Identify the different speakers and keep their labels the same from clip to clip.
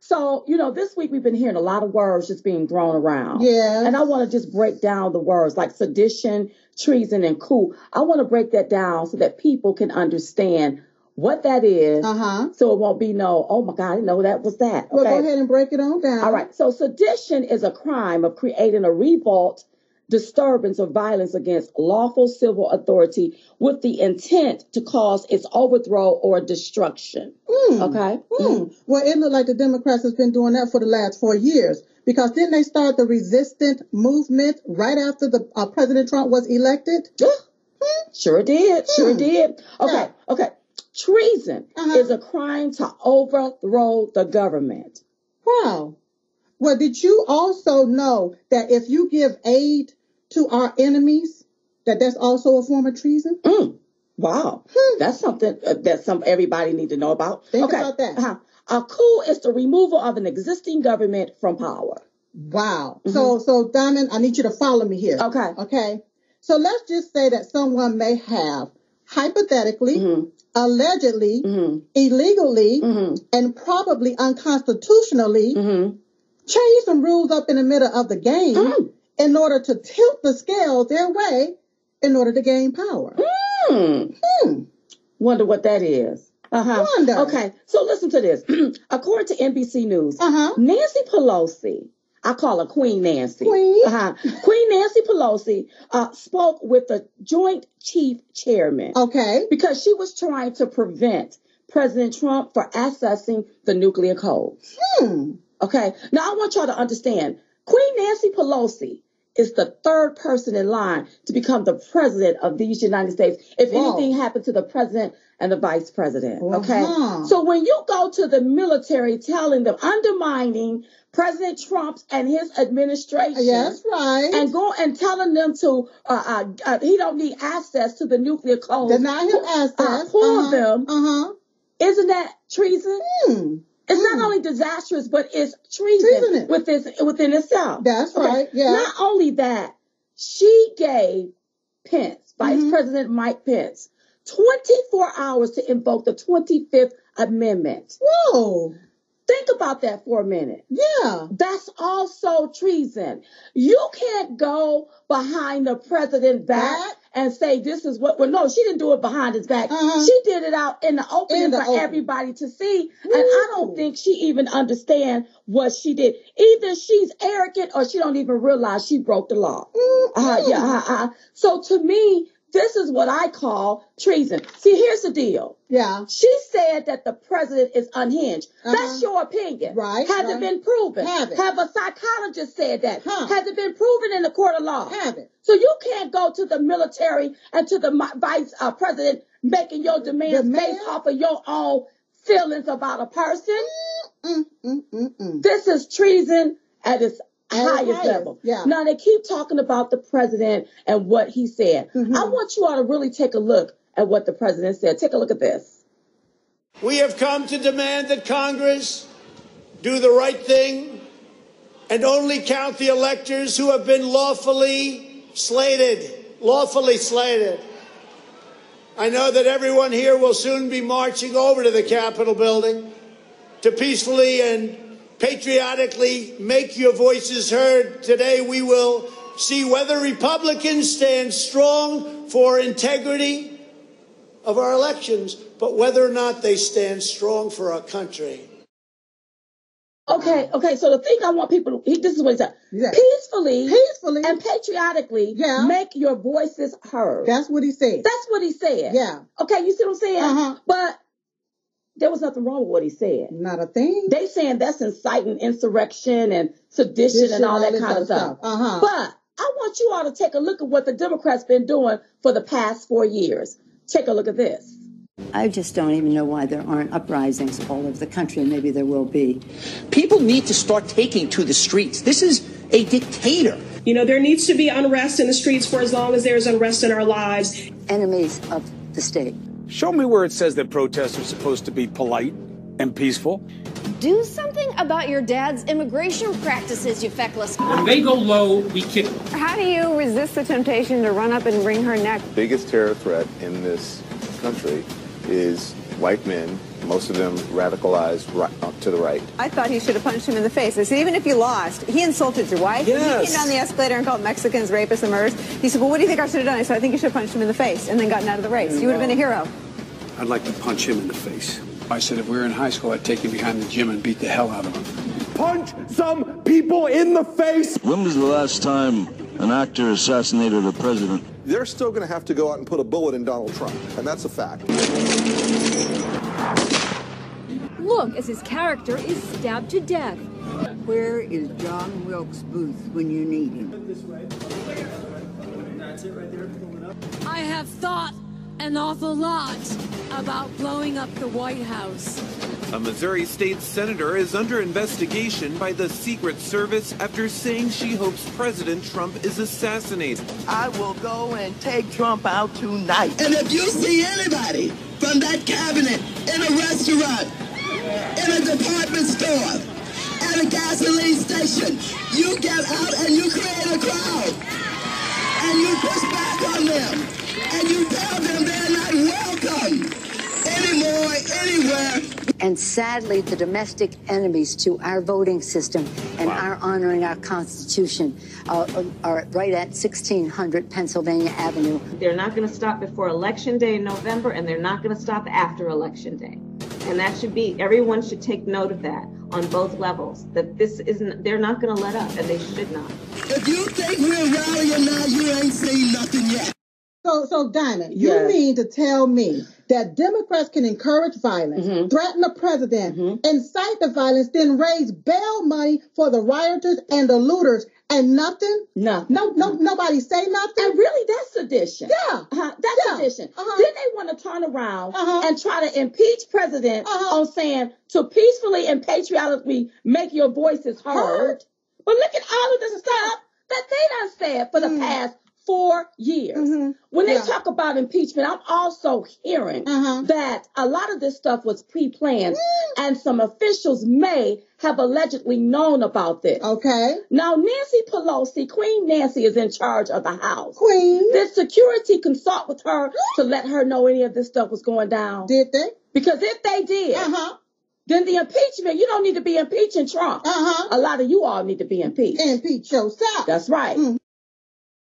Speaker 1: So, you know, this week we've been hearing a lot of words just being thrown around.
Speaker 2: Yeah.
Speaker 1: And I want to just break down the words like sedition, treason, and coup. I want to break that down so that people can understand what that is. So it won't be no, oh my God, I didn't know that was that. Okay?
Speaker 2: Well, go ahead and break it on down.
Speaker 1: All right. So sedition is a crime of creating a revolt, disturbance, or violence against lawful civil authority with the intent to cause its overthrow or destruction. Okay?
Speaker 2: Well, it looked like the Democrats has been doing that for the last 4 years, because didn't they start the resistant movement right after the President Trump was elected?
Speaker 1: Sure did. Sure did. Okay. Okay. Treason is a crime to overthrow the government.
Speaker 2: Wow. Well, did you also know that if you give aid to our enemies, that's also a form of treason?
Speaker 1: Wow. That's something everybody need to know about.
Speaker 2: Think about that.
Speaker 1: A coup is the removal of an existing government from power.
Speaker 2: Wow. So Diamond, I need you to follow me here. Okay. So let's just say that someone may have hypothetically, allegedly, illegally, and probably unconstitutionally change some rules up in the middle of the game in order to tilt the scales their way in order to gain power.
Speaker 1: Wonder what that is.
Speaker 2: Wonder.
Speaker 1: Okay, so listen to this. According to NBC News, Nancy Pelosi, I call her Queen Nancy. Queen Nancy Pelosi spoke with the Joint Chief Chairman.
Speaker 2: Okay.
Speaker 1: Because she was trying to prevent President Trump from accessing the nuclear codes. Okay. Now I want y'all to understand, Queen Nancy Pelosi is the third person in line to become the president of these United States if anything happened to the president and the vice president. Okay. So when you go to the military telling them, undermining President Trump and his administration.
Speaker 2: Yes, right.
Speaker 1: And go and telling them to, he don't need access to the nuclear codes.
Speaker 2: Deny him access.
Speaker 1: Pull them. Isn't that treason? It's not only disastrous, but it's treason within itself.
Speaker 2: That's right. Yeah.
Speaker 1: Not only that, she gave Pence, Vice President Mike Pence, 24 hours to invoke the 25th Amendment.
Speaker 2: Whoa.
Speaker 1: Think about that for a minute.
Speaker 2: Yeah.
Speaker 1: That's also treason. You can't go behind the president's back and say this is what, well, no, she didn't do it behind his back. She did it out in the open for everybody to see. And I don't think she even understands what she did. Either she's arrogant or she don't even realize she broke the law. So to me, this is what I call treason. See, here's the deal.
Speaker 2: Yeah.
Speaker 1: She said that the president is unhinged. That's your opinion.
Speaker 2: Right.
Speaker 1: Has it been proven?
Speaker 2: Have it.
Speaker 1: Have a psychologist said that? Has it been proven in the court of law?
Speaker 2: Have it.
Speaker 1: So you can't go to the military and to the vice president making your demands based off of your own feelings about a person. This is treason at its highest level.
Speaker 2: Yeah.
Speaker 1: Now they keep talking about the president and what he said. I want you all to really take a look at what the president said. Take a look at this.
Speaker 3: We have come to demand that Congress do the right thing and only count the electors who have been lawfully slated. Lawfully slated. I know that everyone here will soon be marching over to the Capitol building to peacefully and patriotically make your voices heard. Today we will see whether Republicans stand strong for integrity of our elections, but whether or not they stand strong for our country.
Speaker 1: Okay, so the thing I want people to, this is what he said. Peacefully and patriotically make your voices heard.
Speaker 2: That's what he said.
Speaker 1: That's what he said.
Speaker 2: Yeah.
Speaker 1: Okay, you see what I'm saying? But there was nothing wrong with what he said.
Speaker 2: Not a thing.
Speaker 1: They saying that's inciting insurrection and sedition and all that kind of stuff. But I want you all to take a look at what the Democrats been doing for the past 4 years. Take a look at this.
Speaker 4: I just don't even know why there aren't uprisings all over the country, and maybe there will be.
Speaker 5: People need to start taking to the streets. This is a dictator.
Speaker 6: You know, there needs to be unrest in the streets for as long as there's unrest in our lives.
Speaker 4: Enemies of the state.
Speaker 7: Show me where it says that protests are supposed to be polite and peaceful.
Speaker 8: Do something about your dad's immigration practices, you feckless.
Speaker 9: When they go low, we kick them.
Speaker 10: How do you resist the temptation to run up and wring her neck?
Speaker 11: The biggest terror threat in this country is white men, most of them radicalized to the right.
Speaker 10: I thought he should have punched him in the face. I said, even if you lost, he insulted your wife.
Speaker 11: Yes.
Speaker 10: He came down the escalator and called Mexicans rapists and murderers. He said, well, what do you think I should have done? I said, I think you should have punched him in the face and then gotten out of the race. You would have been a hero.
Speaker 7: I'd like to punch him in the face. I said if we were in high school, I'd take him behind the gym and beat the hell out of him.
Speaker 12: Punch some people in the face!
Speaker 13: When was the last time an actor assassinated a president?
Speaker 14: They're still going to have to go out and put a bullet in Donald Trump, and that's a fact.
Speaker 15: Look as his character is stabbed to death.
Speaker 16: Where is John Wilkes Booth when you need him?
Speaker 17: That's it right there.
Speaker 15: I have thought an awful lot about blowing up the White House.
Speaker 18: A Missouri state senator is under investigation by the Secret Service after saying she hopes President Trump is assassinated.
Speaker 19: I will go and take Trump out tonight. And if you see anybody from that cabinet in a restaurant, in a department store, at a gasoline station, you get out and you create a crowd. And you push back on them. And you tell them they're not welcome anymore, anywhere.
Speaker 4: And sadly, the domestic enemies to our voting system and our honoring our Constitution are right at 1600 Pennsylvania Avenue.
Speaker 20: They're not going to stop before Election Day in November, and they're not going to stop after Election Day. And that should be, everyone should take note of that on both levels, that this isn't, they're not going to let up, and they should not.
Speaker 19: If you think we're rallying now, you ain't seen nothing yet.
Speaker 2: So Diamond, you mean to tell me that Democrats can encourage violence, threaten the president, incite the violence, then raise bail money for the rioters and the looters, and nothing? Nobody say nothing?
Speaker 1: And really, that's sedition.
Speaker 2: Yeah.
Speaker 1: That's sedition. Then they want to turn around and try to impeach president on saying to peacefully and patriotically make your voices heard. But look at all of the stuff that they done said for the past 4 years. When they talk about impeachment, I'm also hearing that a lot of this stuff was pre-planned and some officials may have allegedly known about this.
Speaker 2: Okay.
Speaker 1: Now, Nancy Pelosi, Queen Nancy, is in charge of the House.
Speaker 2: Queen.
Speaker 1: Did security consult with her to let her know any of this stuff was going down?
Speaker 2: Did they?
Speaker 1: Because if they did, then the impeachment, you don't need to be impeaching Trump. A lot of you all need to be impeached.
Speaker 2: Impeach yourself.
Speaker 1: That's right.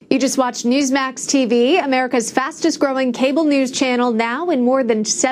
Speaker 14: You just watched Newsmax TV, America's fastest growing cable news channel, now in more than 7